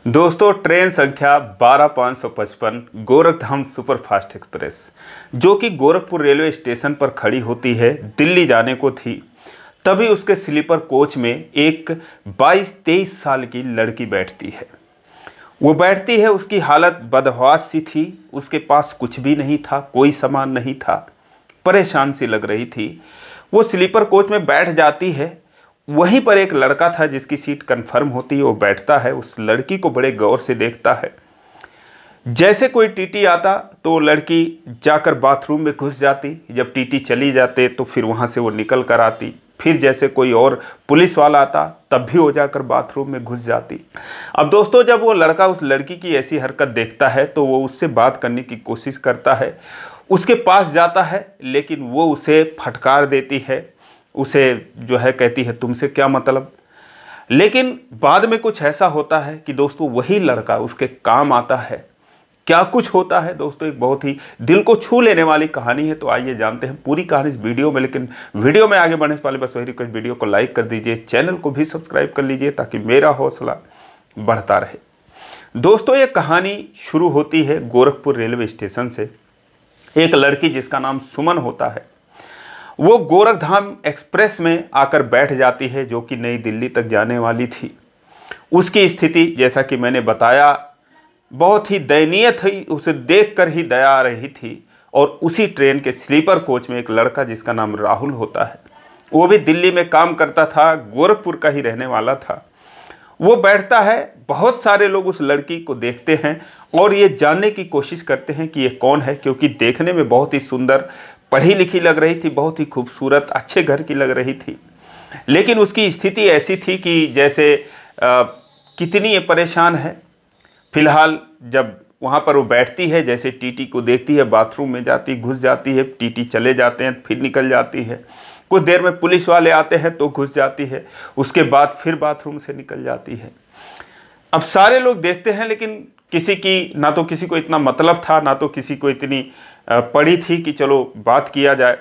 दोस्तों, ट्रेन संख्या 12555 Gorakhdham superfast express जो कि गोरखपुर रेलवे स्टेशन पर खड़ी होती है, दिल्ली जाने को थी। तभी उसके स्लीपर कोच में एक 22-23 साल की लड़की बैठती है। वो बैठती है, उसकी हालत बदहवास सी थी। उसके पास कुछ भी नहीं था, कोई सामान नहीं था, परेशान सी लग रही थी। वो स्लीपर कोच में बैठ जाती है। वहीं पर एक लड़का था जिसकी सीट कंफर्म होती है, वो बैठता है, उस लड़की को बड़े गौर से देखता है। जैसे कोई टीटी आता तो लड़की जाकर बाथरूम में घुस जाती, जब टीटी चली जाते तो फिर वहाँ से वो निकल कर आती। फिर जैसे कोई और पुलिस वाला आता तब भी वो जाकर बाथरूम में घुस जाती। अब दोस्तों, जब वो लड़का उस लड़की की ऐसी हरकत देखता है तो वो उससे बात करने की कोशिश करता है, उसके पास जाता है, लेकिन वो उसे फटकार देती है। उसे जो है कहती है तुमसे क्या मतलब। लेकिन बाद में कुछ ऐसा होता है कि दोस्तों वही लड़का उसके काम आता है। क्या कुछ होता है दोस्तों, एक बहुत ही दिल को छू लेने वाली कहानी है। तो आइए जानते हैं पूरी कहानी इस वीडियो में। लेकिन वीडियो में आगे बढ़ने से पहले बस वही रिक्वेस्ट, वीडियो को लाइक कर दीजिए, चैनल को भी सब्सक्राइब कर लीजिए ताकि मेरा हौसला बढ़ता रहे। दोस्तों, ये कहानी शुरू होती है गोरखपुर रेलवे स्टेशन से। एक लड़की जिसका नाम सुमन होता है, वो गोरखधाम एक्सप्रेस में आकर बैठ जाती है जो कि नई दिल्ली तक जाने वाली थी। उसकी स्थिति जैसा कि मैंने बताया बहुत ही दयनीय थी, उसे देखकर ही दया आ रही थी। और उसी ट्रेन के स्लीपर कोच में एक लड़का जिसका नाम राहुल होता है, वो भी दिल्ली में काम करता था, गोरखपुर का ही रहने वाला था। वो बैठता है। बहुत सारे लोग उस लड़की को देखते हैं और ये जानने की कोशिश करते हैं कि ये कौन है, क्योंकि देखने में बहुत ही सुंदर, पढ़ी लिखी लग रही थी, बहुत ही खूबसूरत, अच्छे घर की लग रही थी। लेकिन उसकी स्थिति ऐसी थी कि जैसे कितनी ये परेशान है। फिलहाल जब वहाँ पर वो बैठती है, जैसे टीटी को देखती है, बाथरूम में जाती, घुस जाती है, टीटी चले जाते हैं, फिर निकल जाती है। कुछ देर में पुलिस वाले आते हैं तो घुस जाती है, उसके बाद फिर बाथरूम से निकल जाती है। अब सारे लोग देखते हैं, लेकिन किसी की ना तो किसी को इतना मतलब था, ना तो किसी को इतनी पड़ी थी कि चलो बात किया जाए।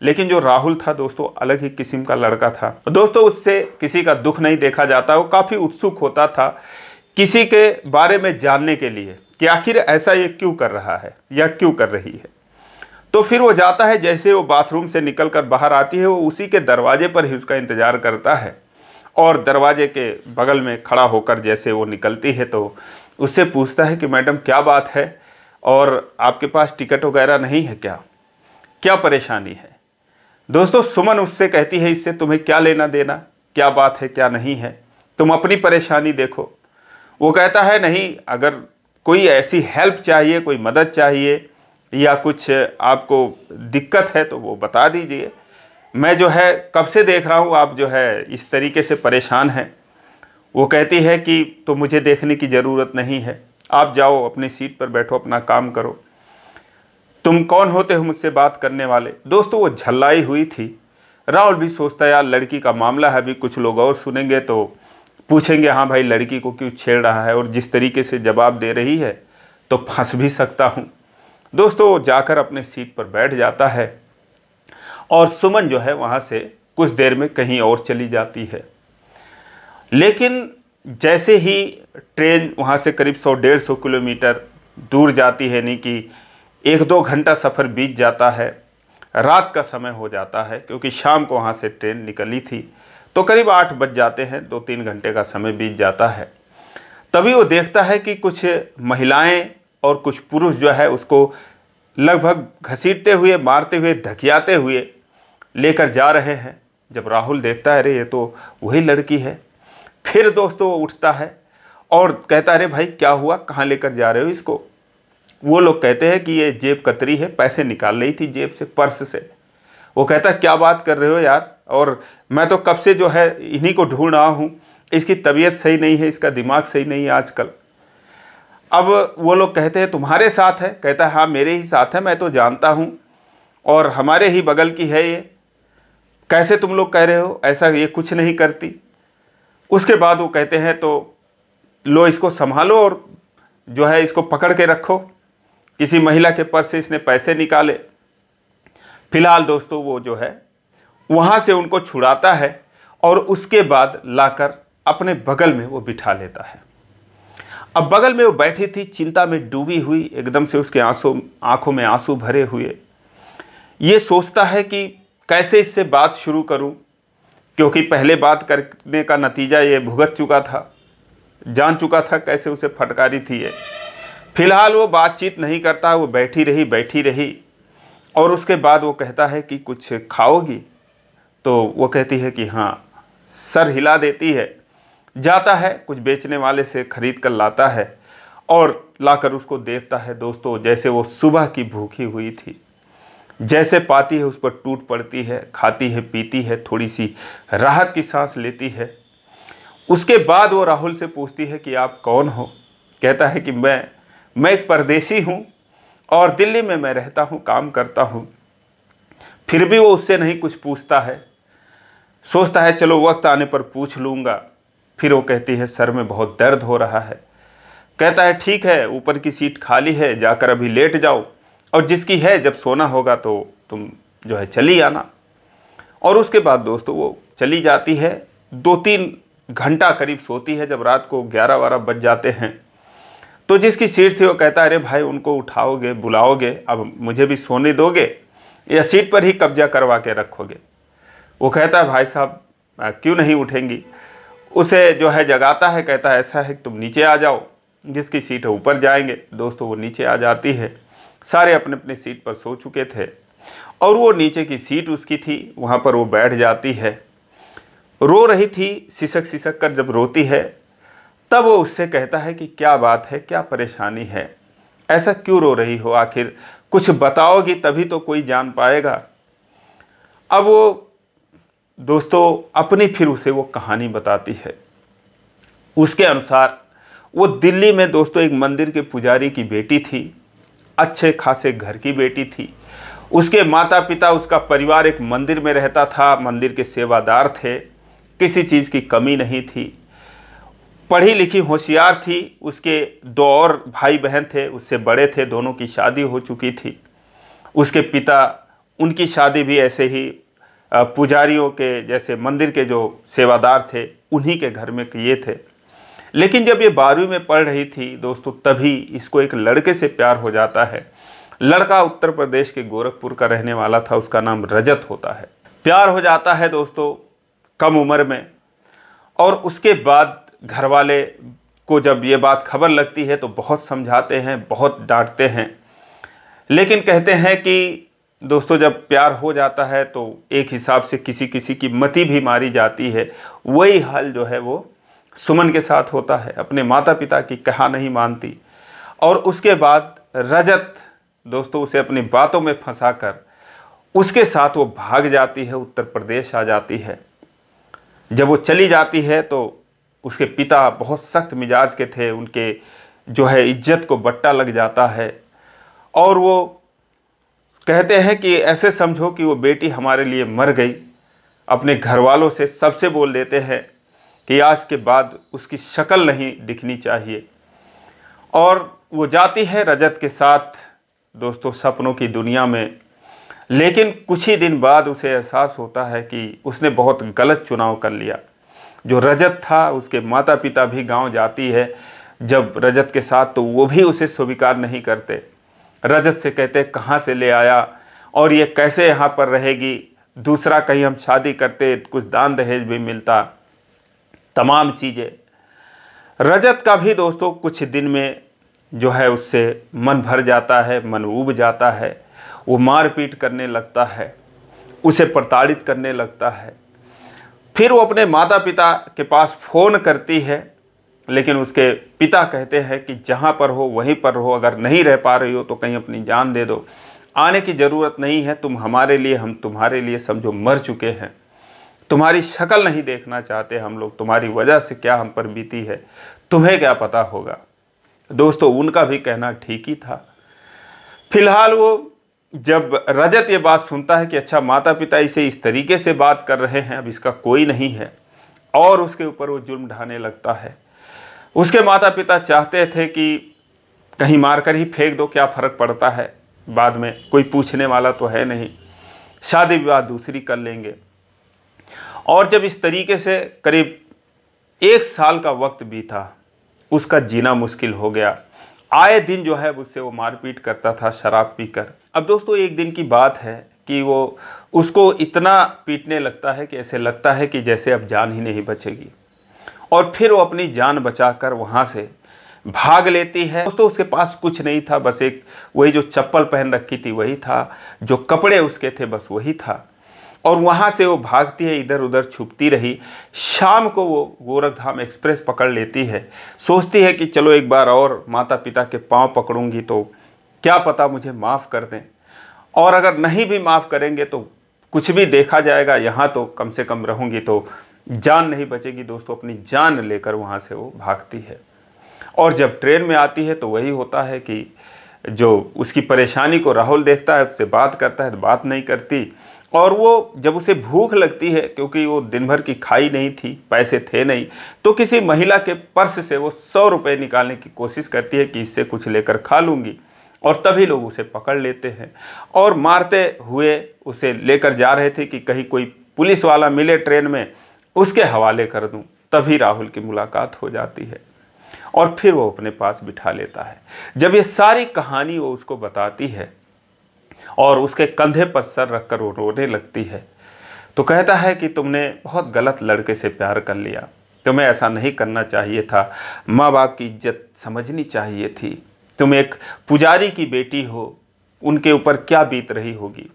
लेकिन जो राहुल था दोस्तों, अलग ही किस्म का लड़का था। दोस्तों, उससे किसी का दुख नहीं देखा जाता। वो काफ़ी उत्सुक होता था किसी के बारे में जानने के लिए कि आखिर ऐसा ये क्यों कर रहा है या क्यों कर रही है। तो फिर वो जाता है, जैसे वो बाथरूम से निकल कर बाहर आती है, वो उसी के दरवाजे पर ही उसका इंतज़ार करता है। और दरवाजे के बगल में खड़ा होकर जैसे वो निकलती है तो उससे पूछता है कि मैडम क्या बात है, और आपके पास टिकट वगैरह नहीं है क्या, क्या परेशानी है। दोस्तों, सुमन उससे कहती है इससे तुम्हें क्या लेना देना, क्या बात है क्या नहीं है, तुम अपनी परेशानी देखो। वो कहता है नहीं, अगर कोई ऐसी हेल्प चाहिए, कोई मदद चाहिए या कुछ आपको दिक्कत है तो वो बता दीजिए। मैं जो है कब से देख रहा हूँ आप जो है इस तरीके से परेशान हैं। वो कहती है कि तो मुझे देखने की ज़रूरत नहीं है, आप जाओ अपनी सीट पर बैठो, अपना काम करो। तुम कौन होते हो मुझसे बात करने वाले। दोस्तों, वो झल्लाई हुई थी। राहुल भी सोचता है यार लड़की का मामला है, अभी कुछ लोग और सुनेंगे तो पूछेंगे हाँ भाई लड़की को क्यों छेड़ रहा है, और जिस तरीके से जवाब दे रही है तो फंस भी सकता हूँ। दोस्तों, वो जाकर अपने सीट पर बैठ जाता है और सुमन जो है वहाँ से कुछ देर में कहीं और चली जाती है। लेकिन जैसे ही ट्रेन वहाँ से करीब 100-150 किलोमीटर दूर जाती है, यानी कि 1-2 घंटा सफ़र बीत जाता है, रात का समय हो जाता है, क्योंकि शाम को वहाँ से ट्रेन निकली थी, तो करीब 8 बज जाते हैं, 2-3 घंटे का समय बीत जाता है। तभी वो देखता है कि कुछ महिलाएं और कुछ पुरुष जो है उसको लगभग घसीटते हुए, मारते हुए, धकियाते हुए लेकर जा रहे हैं। जब राहुल देखता है अरे ये तो वही लड़की है, फिर दोस्तों वो उठता है और कहता है अरे भाई क्या हुआ, कहाँ लेकर जा रहे हो इसको। वो लोग कहते हैं कि ये जेब कतरी है, पैसे निकाल रही थी जेब से, पर्स से। वो कहता है क्या बात कर रहे हो यार, और मैं तो कब से जो है इन्हीं को ढूंढ रहा हूँ, इसकी तबीयत सही नहीं है, इसका दिमाग सही नहीं है आजकल। अब वो लोग कहते हैं तुम्हारे साथ है। कहता है हाँ मेरे ही साथ है, मैं तो जानता हूँ और हमारे ही बगल की है ये, कैसे तुम लोग कह रहे हो, ऐसा ये कुछ नहीं करती। उसके बाद वो कहते हैं तो लो इसको संभालो और जो है इसको पकड़ के रखो। किसी महिला के पर्स से इसने पैसे निकाले। फिलहाल दोस्तों वो जो है वहाँ से उनको छुड़ाता है और उसके बाद लाकर अपने बगल में वो बिठा लेता है। अब बगल में वो बैठी थी चिंता में डूबी हुई, एकदम से उसके आंखों में आंसू भरे हुए। ये सोचता है कि कैसे इससे बात शुरू करूं, क्योंकि पहले बात करने का नतीजा ये भुगत चुका था, जान चुका था कैसे उसे फटकारी थी ये। फिलहाल वो बातचीत नहीं करता, वो बैठी रही और उसके बाद वो कहता है कि कुछ खाओगी? तो वो कहती है कि हाँ। सर हिला देती है, जाता है कुछ बेचने वाले से खरीद कर लाता है और लाकर उसको देता है। दोस्तों, जैसे वो सुबह की भूखी हुई थी, जैसे पाती है उस पर टूट पड़ती है, खाती है, पीती है, थोड़ी सी राहत की सांस लेती है। उसके बाद वो राहुल से पूछती है कि आप कौन हो? कहता है कि मैं एक परदेसी हूँ और दिल्ली में मैं रहता हूँ, काम करता हूँ। फिर भी वो उससे नहीं कुछ पूछता है, सोचता है चलो वक्त आने पर पूछ लूँगा। फिर वो कहती है सर में बहुत दर्द हो रहा है। कहता है ठीक है, ऊपर की सीट खाली है, जाकर अभी लेट जाओ और जिसकी है जब सोना होगा तो तुम जो है चली आना। और उसके बाद दोस्तों वो चली जाती है। 2-3 घंटा करीब सोती है। जब रात को 11-12 बज जाते हैं तो जिसकी सीट थी वो कहता है अरे भाई उनको उठाओगे, बुलाओगे, अब मुझे भी सोने दोगे या सीट पर ही कब्जा करवा के रखोगे? वो कहता है भाई साहब क्यों नहीं उठेंगी? उसे जो है जगाता है, कहता है ऐसा है कि तुम नीचे आ जाओ, जिसकी सीट है ऊपर जाएंगे। दोस्तों वो नीचे आ जाती है। सारे अपने अपने सीट पर सो चुके थे और वो नीचे की सीट उसकी थी, वहाँ पर वो बैठ जाती है। रो रही थी, सिसक सिसक कर जब रोती है तब वो उससे कहता है कि क्या बात है, क्या परेशानी है, ऐसा क्यों रो रही हो, आखिर कुछ बताओगी तभी तो कोई जान पाएगा। अब वो दोस्तों अपनी फिर उसे वो कहानी बताती है। उसके अनुसार वो दिल्ली में दोस्तों एक मंदिर के पुजारी की बेटी थी, अच्छे खासे घर की बेटी थी। उसके माता पिता, उसका परिवार एक मंदिर में रहता था, मंदिर के सेवादार थे, किसी चीज़ की कमी नहीं थी। पढ़ी लिखी होशियार थी। उसके 2 और भाई बहन थे, उससे बड़े थे, दोनों की शादी हो चुकी थी। उसके पिता, उनकी शादी भी ऐसे ही पुजारियों के जैसे मंदिर के जो सेवादार थे उन्हीं के घर में किए थे। लेकिन जब ये 12वीं में पढ़ रही थी दोस्तों तभी इसको एक लड़के से प्यार हो जाता है। लड़का उत्तर प्रदेश के गोरखपुर का रहने वाला था, उसका नाम रजत होता है। प्यार हो जाता है दोस्तों कम उम्र में। और उसके बाद घर वाले को जब ये बात खबर लगती है तो बहुत समझाते हैं, बहुत डांटते हैं, लेकिन कहते हैं कि दोस्तों जब प्यार हो जाता है तो एक हिसाब से किसी किसी की मति भी मारी जाती है। वही हाल जो है वो सुमन के साथ होता है। अपने माता पिता की कहा नहीं मानती और उसके बाद रजत दोस्तों उसे अपनी बातों में फंसाकर उसके साथ वो भाग जाती है, उत्तर प्रदेश आ जाती है। जब वो चली जाती है तो उसके पिता बहुत सख्त मिजाज के थे, उनके जो है इज्जत को बट्टा लग जाता है और वो कहते हैं कि ऐसे समझो कि वो बेटी हमारे लिए मर गई। अपने घर वालों से सबसे बोल देते हैं कि आज के बाद उसकी शक्ल नहीं दिखनी चाहिए। और वो जाती है रजत के साथ दोस्तों सपनों की दुनिया में। लेकिन कुछ ही दिन बाद उसे एहसास होता है कि उसने बहुत गलत चुनाव कर लिया। जो रजत था उसके माता पिता भी गांव जाती है जब रजत के साथ, तो वो भी उसे स्वीकार नहीं करते। रजत से कहते कहाँ से ले आया और ये कैसे यहाँ पर रहेगी, दूसरा कहीं हम शादी करते कुछ दान दहेज भी मिलता, तमाम चीज़ें। रजत का भी दोस्तों कुछ दिन में जो है उससे मन भर जाता है, मन ऊब जाता है। वो मारपीट करने लगता है, उसे प्रताड़ित करने लगता है। फिर वो अपने माता पिता के पास फ़ोन करती है, लेकिन उसके पिता कहते हैं कि जहाँ पर हो वहीं पर रहो, अगर नहीं रह पा रही हो तो कहीं अपनी जान दे दो, आने की ज़रूरत नहीं है, तुम हमारे लिए, हम तुम्हारे लिए समझो मर चुके हैं, तुम्हारी शक्ल नहीं देखना चाहते हम लोग, तुम्हारी वजह से क्या हम पर बीती है तुम्हें क्या पता होगा। दोस्तों उनका भी कहना ठीक ही था। फिलहाल वो जब रजत ये बात सुनता है कि अच्छा माता पिता इसे इस तरीके से बात कर रहे हैं, अब इसका कोई नहीं है, और उसके ऊपर वो जुर्म ढाने लगता है। उसके माता पिता चाहते थे कि कहीं मारकर ही फेंक दो, क्या फ़र्क पड़ता है, बाद में कोई पूछने वाला तो है नहीं, शादी विवाह दूसरी कर लेंगे। और जब इस तरीके से करीब 1 साल का वक्त बीता उसका जीना मुश्किल हो गया। आए दिन जो है उससे वो मारपीट करता था शराब पीकर। अब दोस्तों एक दिन की बात है कि वो उसको इतना पीटने लगता है कि ऐसे लगता है कि जैसे अब जान ही नहीं बचेगी, और फिर वो अपनी जान बचाकर वहाँ से भाग लेती है। दोस्तों उसके पास कुछ नहीं था, बस एक वही जो चप्पल पहन रखी थी वही था, जो कपड़े उसके थे बस वही था। और वहाँ से वो भागती है, इधर उधर छुपती रही। शाम को वो गोरखधाम एक्सप्रेस पकड़ लेती है, सोचती है कि चलो एक बार और माता पिता के पांव पकड़ूंगी तो क्या पता मुझे माफ़ कर दें, और अगर नहीं भी माफ़ करेंगे तो कुछ भी देखा जाएगा, यहाँ तो कम से कम रहूंगी तो जान नहीं बचेगी। दोस्तों अपनी जान लेकर वहाँ से वो भागती है। और जब ट्रेन में आती है तो वही होता है कि जो उसकी परेशानी को राहुल देखता है, उससे बात करता है तो बात नहीं करती। और वो जब उसे भूख लगती है, क्योंकि वो दिन भर की खाई नहीं थी, पैसे थे नहीं, तो किसी महिला के पर्स से वो 100 रुपये निकालने की कोशिश करती है कि इससे कुछ लेकर खा लूँगी। और तभी लोग उसे पकड़ लेते हैं और मारते हुए उसे लेकर जा रहे थे कि कहीं कोई पुलिस वाला मिले ट्रेन में, उसके हवाले कर दूं। तभी राहुल की मुलाकात हो जाती है और फिर वो अपने पास बिठा लेता है। जब ये सारी कहानी वो उसको बताती है और उसके कंधे पर सर रखकर वो रोने लगती है, तो कहता है कि तुमने बहुत गलत लड़के से प्यार कर लिया, तुम्हें ऐसा नहीं करना चाहिए था, माँ बाप की इज्जत समझनी चाहिए थी, तुम एक पुजारी की बेटी हो, उनके ऊपर क्या बीत रही होगी।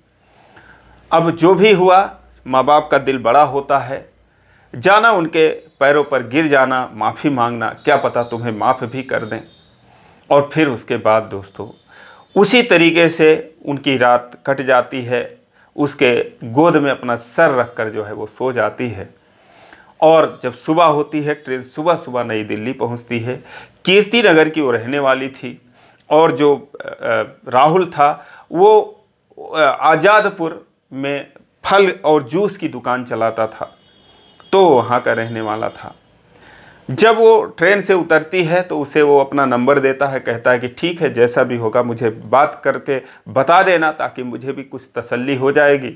अब जो भी हुआ, माँ बाप का दिल बड़ा होता है, जाना उनके पैरों पर गिर जाना, माफ़ी मांगना, क्या पता तुम्हें माफ़ भी कर दें। और फिर उसके बाद दोस्तों उसी तरीके से उनकी रात कट जाती है। उसके गोद में अपना सर रखकर जो है वो सो जाती है। और जब सुबह होती है, ट्रेन सुबह सुबह नई दिल्ली पहुंचती है। कीर्ति नगर की वो रहने वाली थी, और जो राहुल था वो आज़ादपुर में फल और जूस की दुकान चलाता था, तो वहाँ का रहने वाला था। जब वो ट्रेन से उतरती है तो उसे वो अपना नंबर देता है, कहता है कि ठीक है जैसा भी होगा मुझे बात करके बता देना, ताकि मुझे भी कुछ तसल्ली हो जाएगी।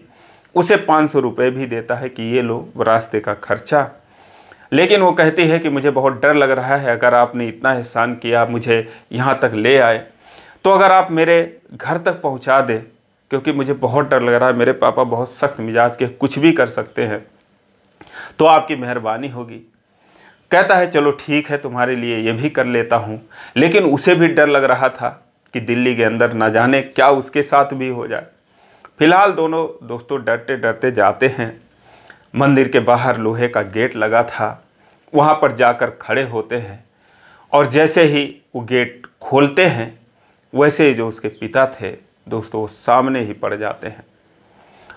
उसे 500 रुपये भी देता है कि ये लो रास्ते का खर्चा। लेकिन वो कहती है कि मुझे बहुत डर लग रहा है, अगर आपने इतना एहसान किया, मुझे यहाँ तक ले आए, तो अगर आप मेरे घर तक पहुँचा दें, क्योंकि मुझे बहुत डर लग रहा है, मेरे पापा बहुत सख्त मिजाज के, कुछ भी कर सकते हैं, तो आपकी मेहरबानी होगी। कहता है चलो ठीक है, तुम्हारे लिए ये भी कर लेता हूँ। लेकिन उसे भी डर लग रहा था कि दिल्ली के अंदर न जाने क्या उसके साथ भी हो जाए। फिलहाल दोनों दोस्तों डरते डरते जाते हैं। मंदिर के बाहर लोहे का गेट लगा था, वहाँ पर जाकर खड़े होते हैं, और जैसे ही वो गेट खोलते हैं, वैसे ही जो उसके पिता थे दोस्तों वो सामने ही पड़ जाते हैं।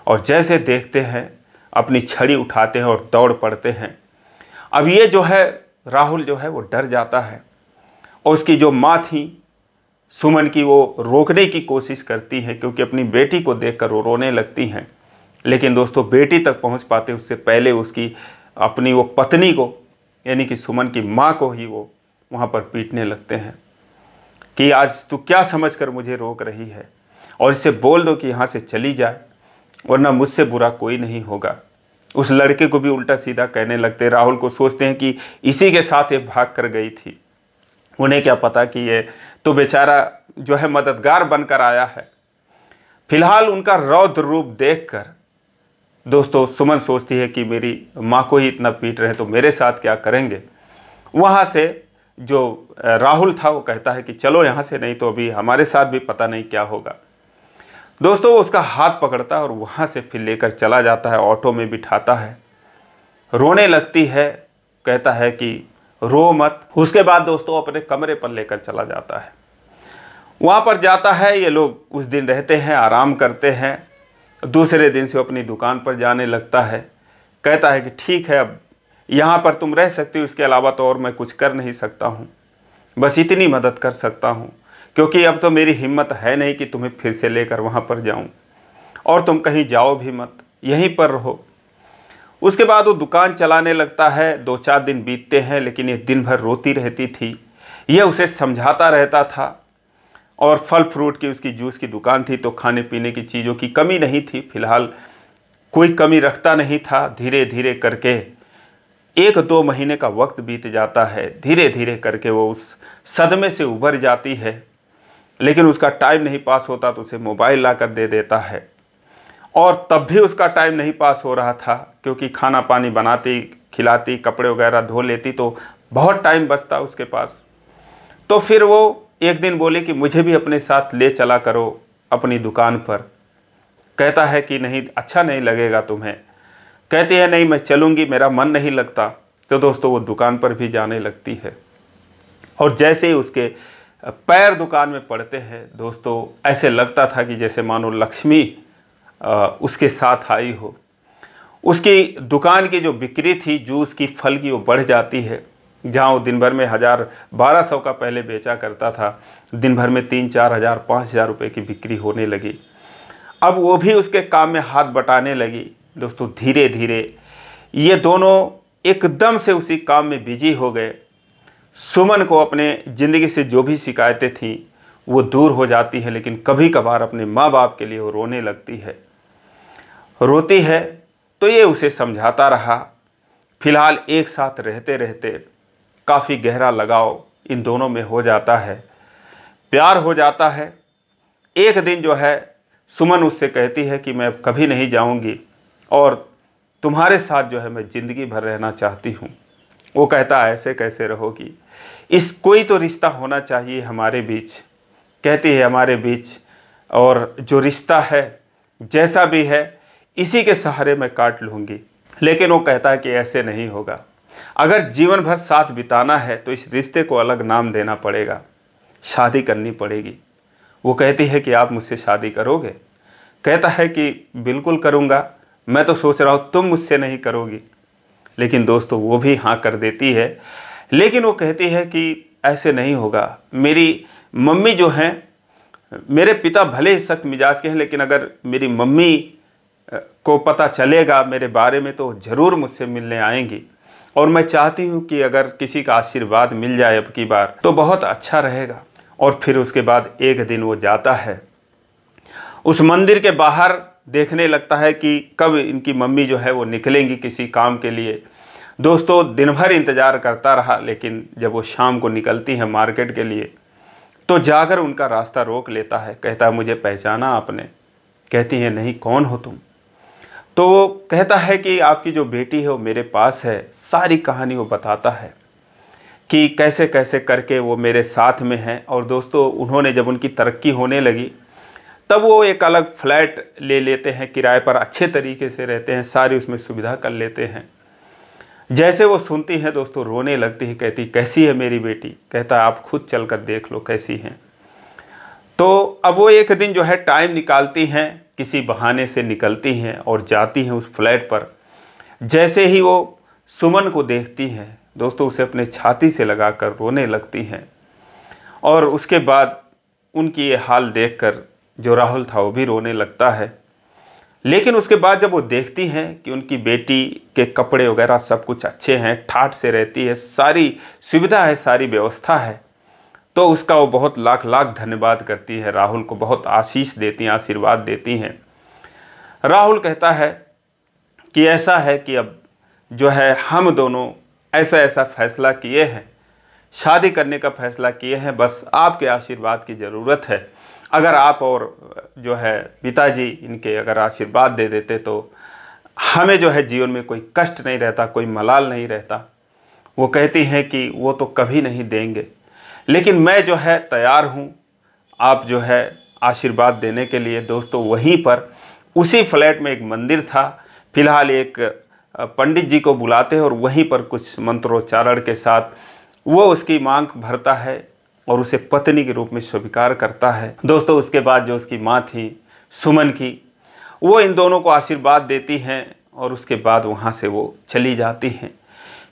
और जैसे देखते हैं, अपनी छड़ी उठाते हैं और दौड़ पड़ते हैं। अब ये जो है राहुल जो है वो डर जाता है, और उसकी जो माँ थी सुमन की, वो रोकने की कोशिश करती है, क्योंकि अपनी बेटी को देखकर वो रोने लगती हैं। लेकिन दोस्तों बेटी तक पहुंच पाते उससे पहले उसकी अपनी वो पत्नी को, यानी कि सुमन की माँ को ही वो वहाँ पर पीटने लगते हैं कि आज तू क्या समझकर मुझे रोक रही है, और इसे बोल दो कि यहाँ से चली जाए, वरना मुझसे बुरा कोई नहीं होगा। उस लड़के को भी उल्टा सीधा कहने लगते। राहुल को सोचते हैं कि इसी के साथ ये भाग कर गई थी, उन्हें क्या पता कि ये तो बेचारा जो है मददगार बनकर आया है। फिलहाल उनका रौद्र रूप देखकर दोस्तों सुमन सोचती है कि मेरी माँ को ही इतना पीट रहे हैं तो मेरे साथ क्या करेंगे। वहाँ से जो राहुल था वो कहता है कि चलो यहाँ से, नहीं तो अभी हमारे साथ भी पता नहीं क्या होगा। दोस्तों वो उसका हाथ पकड़ता है और वहाँ से फिर लेकर चला जाता है, ऑटो में बिठाता है। रोने लगती है, कहता है कि रो मत। उसके बाद दोस्तों अपने कमरे पर लेकर चला जाता है। वहाँ पर जाता है, ये लोग उस दिन रहते हैं, आराम करते हैं। दूसरे दिन से वो अपनी दुकान पर जाने लगता है। कहता है कि ठीक है, अब यहाँ पर तुम रह सकती हो, इसके अलावा तो और मैं कुछ कर नहीं सकता हूँ, बस इतनी मदद कर सकता हूँ, क्योंकि अब तो मेरी हिम्मत है नहीं कि तुम्हें फिर से लेकर वहाँ पर जाऊँ, और तुम कहीं जाओ भी मत, यहीं पर रहो। उसके बाद वो दुकान चलाने लगता है। 2-4 दिन बीतते हैं, लेकिन ये दिन भर रोती रहती थी। यह उसे समझाता रहता था, और फल फ्रूट की उसकी जूस की दुकान थी, तो खाने पीने की चीज़ों की कमी नहीं थी। फिलहाल कोई कमी रखता नहीं था। धीरे धीरे करके 1-2 महीने का वक्त बीत जाता है, धीरे धीरे करके वो उस सदमे से उभर जाती है। लेकिन उसका टाइम नहीं पास होता तो उसे मोबाइल ला कर दे देता है, और तब भी उसका टाइम नहीं पास हो रहा था, क्योंकि खाना पानी बनाती, खिलाती, कपड़े वगैरह धो लेती तो बहुत टाइम बचता उसके पास। तो फिर वो एक दिन बोली कि मुझे भी अपने साथ ले चला करो अपनी दुकान पर। कहता है कि नहीं, अच्छा नहीं लगेगा तुम्हें। कहती है नहीं, मैं चलूँगी, मेरा मन नहीं लगता। तो दोस्तों वो दुकान पर भी जाने लगती है, और जैसे ही उसके पैर दुकान में पड़ते हैं दोस्तों, ऐसे लगता था कि जैसे मानो लक्ष्मी उसके साथ आई हो। उसकी दुकान की जो बिक्री थी जूस की, फल की, वो बढ़ जाती है। जहाँ वो दिन भर में 1000-1200 का पहले बेचा करता था, दिन भर में 3-4 हज़ार 5,000 रुपये की बिक्री होने लगी। अब वो भी उसके काम में हाथ बटाने लगी। दोस्तों धीरे धीरे ये दोनों एकदम से उसी काम में बिजी हो गए। सुमन को अपने ज़िंदगी से जो भी शिकायतें थीं वो दूर हो जाती है, लेकिन कभी कभार अपने माँ बाप के लिए वो रोने लगती है। रोती है तो ये उसे समझाता रहा। फिलहाल एक साथ रहते रहते काफ़ी गहरा लगाव इन दोनों में हो जाता है, प्यार हो जाता है। एक दिन जो है सुमन उससे कहती है कि मैं अब कभी नहीं जाऊंगी, और तुम्हारे साथ जो है मैं ज़िंदगी भर रहना चाहती हूँ। वो कहता है ऐसे कैसे रहोगी, इस कोई तो रिश्ता होना चाहिए हमारे बीच। कहती है हमारे बीच, और जो रिश्ता है जैसा भी है इसी के सहारे मैं काट लूँगी। लेकिन वो कहता है कि ऐसे नहीं होगा, अगर जीवन भर साथ बिताना है तो इस रिश्ते को अलग नाम देना पड़ेगा, शादी करनी पड़ेगी। वो कहती है कि आप मुझसे शादी करोगे? कहता है कि बिल्कुल करूँगा, मैं तो सोच रहा हूँ तुम मुझसे नहीं करोगी। लेकिन दोस्तों वो भी हाँ कर देती है। लेकिन वो कहती है कि ऐसे नहीं होगा, मेरी मम्मी जो हैं, मेरे पिता भले ही सख्त मिजाज के हैं, लेकिन अगर मेरी मम्मी को पता चलेगा मेरे बारे में तो ज़रूर मुझसे मिलने आएंगी, और मैं चाहती हूँ कि अगर किसी का आशीर्वाद मिल जाए अब की बार तो बहुत अच्छा रहेगा। और फिर उसके बाद एक दिन वो जाता है उस मंदिर के बाहर, देखने लगता है कि कब इनकी मम्मी जो है वो निकलेंगी किसी काम के लिए। दोस्तों दिन भर इंतज़ार करता रहा, लेकिन जब वो शाम को निकलती हैं मार्केट के लिए तो जाकर उनका रास्ता रोक लेता है। कहता है मुझे पहचाना आपने? कहती है नहीं, कौन हो तुम? तो वो कहता है कि आपकी जो बेटी है वो मेरे पास है। सारी कहानी वो बताता है कि कैसे कैसे करके वो मेरे साथ में हैं। और दोस्तों उन्होंने जब उनकी तरक्की होने लगी तब वो एक अलग फ्लैट ले लेते हैं किराए पर, अच्छे तरीके से रहते हैं, सारी उसमें सुविधा कर लेते हैं। जैसे वो सुनती हैं दोस्तों रोने लगती है, कहती कैसी है मेरी बेटी? कहता आप खुद चल कर देख लो कैसी हैं। तो अब वो एक दिन जो है टाइम निकालती हैं, किसी बहाने से निकलती हैं और जाती हैं उस फ्लैट पर। जैसे ही वो सुमन को देखती हैं दोस्तों, उसे अपने छाती से लगाकर रोने लगती हैं। और उसके बाद उनकी ये हाल देखकर जो राहुल था वो भी रोने लगता है। लेकिन उसके बाद जब वो देखती हैं कि उनकी बेटी के कपड़े वगैरह सब कुछ अच्छे हैं, ठाठ से रहती है, सारी सुविधा है, सारी व्यवस्था है, तो उसका वो बहुत लाख लाख धन्यवाद करती है, राहुल को बहुत आशीष देती हैं, आशीर्वाद देती हैं। राहुल कहता है कि ऐसा है कि अब जो है हम दोनों ऐसा ऐसा फैसला किए हैं, शादी करने का फैसला किए हैं, बस आपके आशीर्वाद की ज़रूरत है। अगर आप और जो है पिताजी इनके अगर आशीर्वाद दे देते तो हमें जो है जीवन में कोई कष्ट नहीं रहता, कोई मलाल नहीं रहता। वो कहती हैं कि वो तो कभी नहीं देंगे, लेकिन मैं जो है तैयार हूँ आप जो है आशीर्वाद देने के लिए। दोस्तों वहीं पर उसी फ्लैट में एक मंदिर था। फिलहाल एक पंडित जी को बुलाते हैं और वहीं पर कुछ मंत्रोच्चारण के साथ वो उसकी मांग भरता है और उसे पत्नी के रूप में स्वीकार करता है। दोस्तों उसके बाद जो उसकी माँ थी सुमन की, वो इन दोनों को आशीर्वाद देती हैं और उसके बाद वहाँ से वो चली जाती हैं।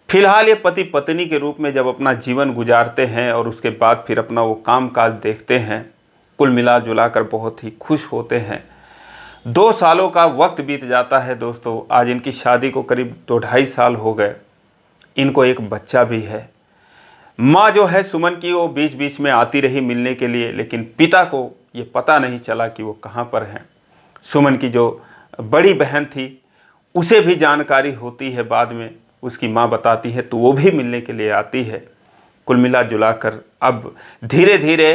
फिलहाल ये पति पत्नी के रूप में जब अपना जीवन गुजारते हैं और उसके बाद फिर अपना वो काम काज देखते हैं, कुल मिला जुला कर बहुत ही खुश होते हैं। 2 सालों का वक्त बीत जाता है दोस्तों। आज इनकी शादी को करीब 2-2.5 साल हो गए। इनको एक बच्चा भी है। माँ जो है सुमन की वो बीच बीच में आती रही मिलने के लिए, लेकिन पिता को ये पता नहीं चला कि वो कहाँ पर हैं। सुमन की जो बड़ी बहन थी उसे भी जानकारी होती है बाद में, उसकी माँ बताती है तो वो भी मिलने के लिए आती है। कुल मिला जुला कर अब धीरे धीरे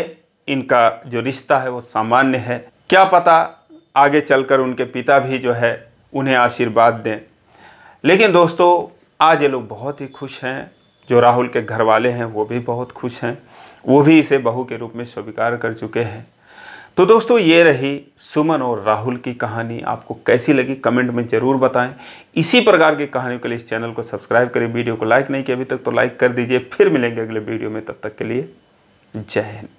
इनका जो रिश्ता है वो सामान्य है। क्या पता आगे चलकर उनके पिता भी जो है उन्हें आशीर्वाद दें। लेकिन दोस्तों आज ये लोग बहुत ही खुश हैं, जो राहुल के घर वाले हैं वो भी बहुत खुश हैं, वो भी इसे बहू के रूप में स्वीकार कर चुके हैं। तो दोस्तों ये रही सुमन और राहुल की कहानी। आपको कैसी लगी कमेंट में ज़रूर बताएं। इसी प्रकार की कहानियों के लिए इस चैनल को सब्सक्राइब करें। वीडियो को लाइक नहीं किया अभी तक तो लाइक कर दीजिए। फिर मिलेंगे अगले वीडियो में, तब तक के लिए जय हिंद।